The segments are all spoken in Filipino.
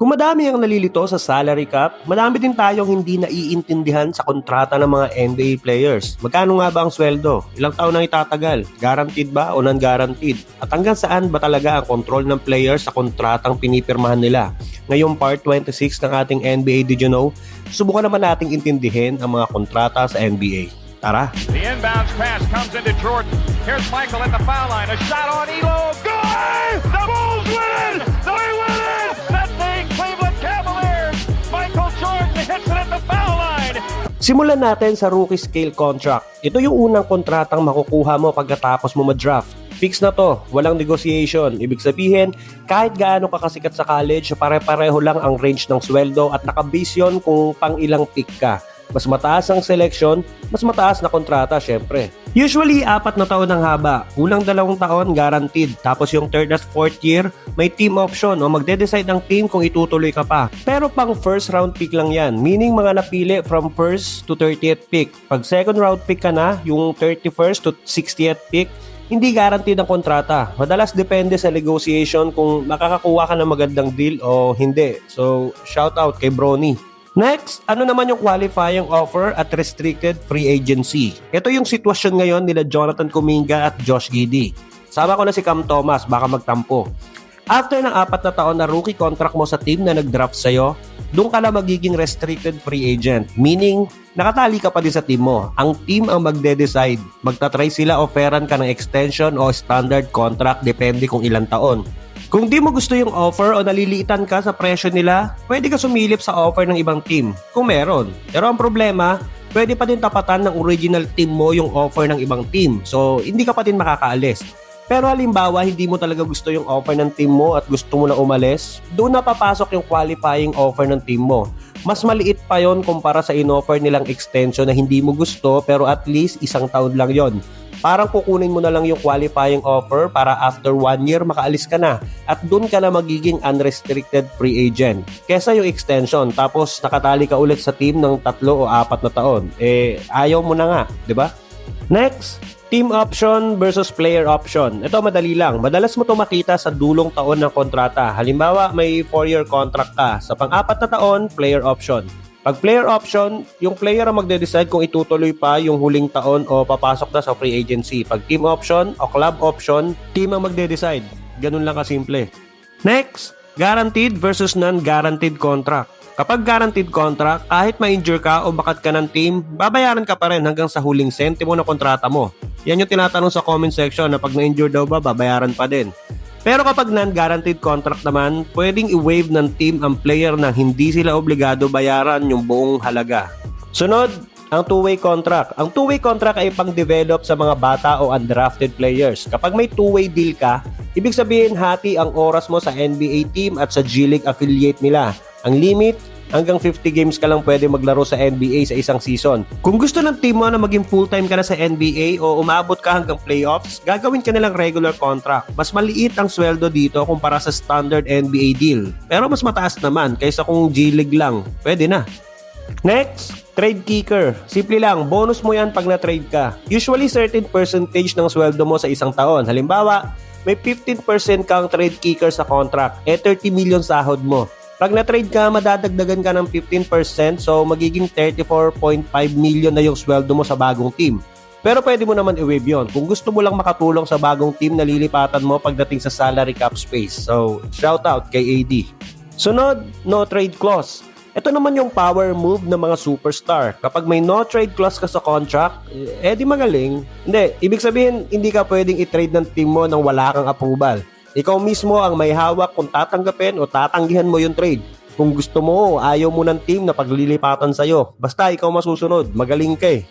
Kung madami ang nalilito sa salary cap, madami din tayong hindi naiintindihan sa kontrata ng mga NBA players. Magkano nga ba ang sweldo? Ilang taon nang itatagal? Guaranteed ba o non-guaranteed? At hanggang saan ba talaga ang control ng players sa kontratang pinipirmahan nila? Ngayong part 26 ng ating NBA Did You Know, subukan naman nating intindihin ang mga kontrata sa NBA. Tara! The inbounds pass comes into Jordan. Here's Michael at the foul line. A shot on Elo. Good! The Bulls win! They win it! That thing, Cleveland Cavaliers! Michael Jordan hits it at the foul line. Simulan natin sa rookie scale contract. Ito yung unang kontratang makukuha mo pagkatapos mo ma-draft. Fix na to, walang negotiation. Ibig sabihin, kahit gaano ka kasikat sa college, pare-pareho lang ang range ng sweldo at nakabase yun kung pang ilang pick ka. Mas mataas ang selection, mas mataas na kontrata syempre. Usually, 4 na taon ang haba. Unang 2 taon, guaranteed. Tapos yung 3rd at 4th year, may team option o magde-decide ng team kung itutuloy ka pa. Pero pang first round pick lang yan. Meaning mga napili from 1st to 30th pick. Pag second round pick ka na, yung 31st to 60th pick, hindi guaranteed ang kontrata. Madalas depende sa negotiation kung makakakuha ka ng magandang deal o hindi. So, shout out kay Bronny. Next, ano naman yung qualifying offer at restricted free agency? Ito yung sitwasyon ngayon nila Jonathan Kuminga at Josh Giddey. Sama ko na si Cam Thomas, baka magtampo. After ng 4 na taon na rookie contract mo sa team na nag-draft sa'yo, doon ka na magiging restricted free agent. Meaning, nakatali ka pa din sa team mo. Ang team ang magde-decide. Magta-try sila offeran ka ng extension o standard contract depende kung ilang taon. Kung di mo gusto yung offer o naliliitan ka sa presyo nila, pwede ka sumilip sa offer ng ibang team, kung meron. Pero ang problema, pwede pa din tapatan ng original team mo yung offer ng ibang team. So, hindi ka pa din makakaalis. Pero halimbawa, hindi mo talaga gusto yung offer ng team mo at gusto mo na umalis, doon na papasok yung qualifying offer ng team mo. Mas maliit pa yon kumpara sa in-offer nilang extension na hindi mo gusto pero at least 1 taon lang yon. Parang kukunin mo na lang yung qualifying offer para after 1 year makaalis ka na at doon ka na magiging unrestricted free agent. Kesa yung extension tapos nakatali ka ulit sa team ng 3 o 4 na taon. Ayaw mo na nga, di ba? Next, team option versus player option. Ito madali lang. Madalas mo ito makita sa dulong taon ng kontrata. Halimbawa, may 4-year contract ka. Sa pang-4 na taon, player option. Pag player option, yung player ang magde-decide kung itutuloy pa yung huling taon o papasok na sa free agency. Pag team option o club option, team ang magde-decide. Ganun lang kasimple. Next, guaranteed versus non-guaranteed contract. Kapag guaranteed contract, kahit ma-injure ka o bakat ka ng team, babayaran ka pa rin hanggang sa huling sentimo ng kontrata mo. Yan yung tinatanong sa comment section na pag na-injure daw ba, babayaran pa din. Pero kapag non-guaranteed contract naman, pwedeng i-waive ng team ang player na hindi sila obligado bayaran yung buong halaga. Sunod, ang two-way contract. Ang two-way contract ay pang-develop sa mga bata o undrafted players. Kapag may two-way deal ka, ibig sabihin hati ang oras mo sa NBA team at sa G-League affiliate nila. Ang limit, hanggang 50 games ka lang pwede maglaro sa NBA sa isang season. Kung gusto ng team mo na maging full-time ka na sa NBA o umabot ka hanggang playoffs, gagawin ka nilang regular contract. Mas maliit ang sweldo dito kumpara sa standard NBA deal. Pero mas mataas naman kaysa kung G-League lang. Pwede na. Next, trade kicker. Simple lang, bonus mo yan pag na-trade ka. Usually, certain percentage ng sweldo mo sa isang taon. Halimbawa, may 15% kang trade kicker sa contract. 30 million sahod mo. Pag na-trade ka, madadagdagan ka ng 15%, so magiging 34.5 million na yung sweldo mo sa bagong team. Pero pwede mo naman i-waive yun kung gusto mo lang makatulong sa bagong team na lilipatan mo pagdating sa salary cap space. So, shout out kay AD. Sunod, no trade clause. Ito naman yung power move ng mga superstar. Kapag may no trade clause ka sa contract, di magaling. Hindi, ibig sabihin, hindi ka pwedeng i-trade ng team mo nang wala kang approval. Ikaw mismo ang may hawak kung tatanggapin o tatanggihan mo yung trade. Kung gusto mo, ayaw mo ng team na paglilipatan sa'yo. Basta ikaw masusunod, magaling ka eh.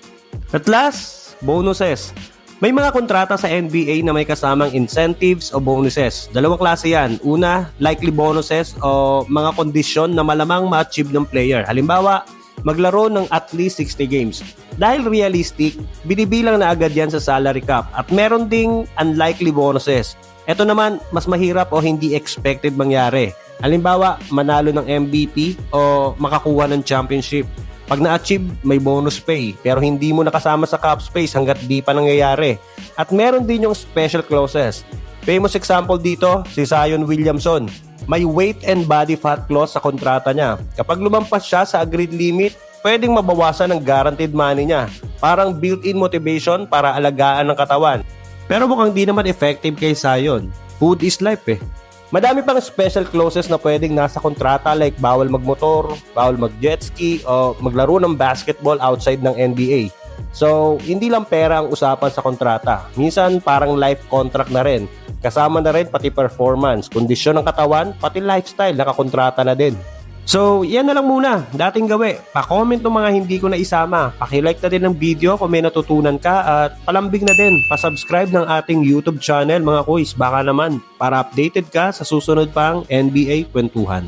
At last, bonuses. May mga kontrata sa NBA na may kasamang incentives o bonuses. Dalawang klase yan. Una, likely bonuses o mga kondisyon na malamang ma-achieve ng player. Halimbawa, maglaro ng at least 60 games. Dahil realistic, binibilang na agad yan sa salary cap. At meron ding unlikely bonuses. Ito naman, mas mahirap o hindi expected mangyari. Halimbawa, manalo ng MVP o makakuha ng championship. Pag na-achieve, may bonus pay. Pero hindi mo nakasama sa cap space hanggat di pa nangyayari. At meron din yung special clauses. Famous example dito, si Zion Williamson. may weight and body fat clause sa kontrata niya. Kapag lumampas siya sa agreed limit, pwedeng mabawasan ng guaranteed money niya. Parang built-in motivation para alagaan ng katawan. Pero mukhang di naman effective kay Zion. Food is life eh. Madami pang special clauses na pwedeng nasa kontrata like bawal magmotor, bawal mag-jet ski, o maglaro ng basketball outside ng NBA. So, hindi lang pera ang usapan sa kontrata. Minsan parang life contract na rin. Kasama na rin pati performance, kondisyon ng katawan, pati lifestyle, nakakontrata na din. So, yan na lang muna. Dating gawi. Pa-comment ng mga hindi ko na isama. Paki-like na din ng video kung may natutunan ka at palambing na din. Pa-subscribe ng ating YouTube channel mga kuys. Baka naman para updated ka sa susunod pang NBA kwentuhan.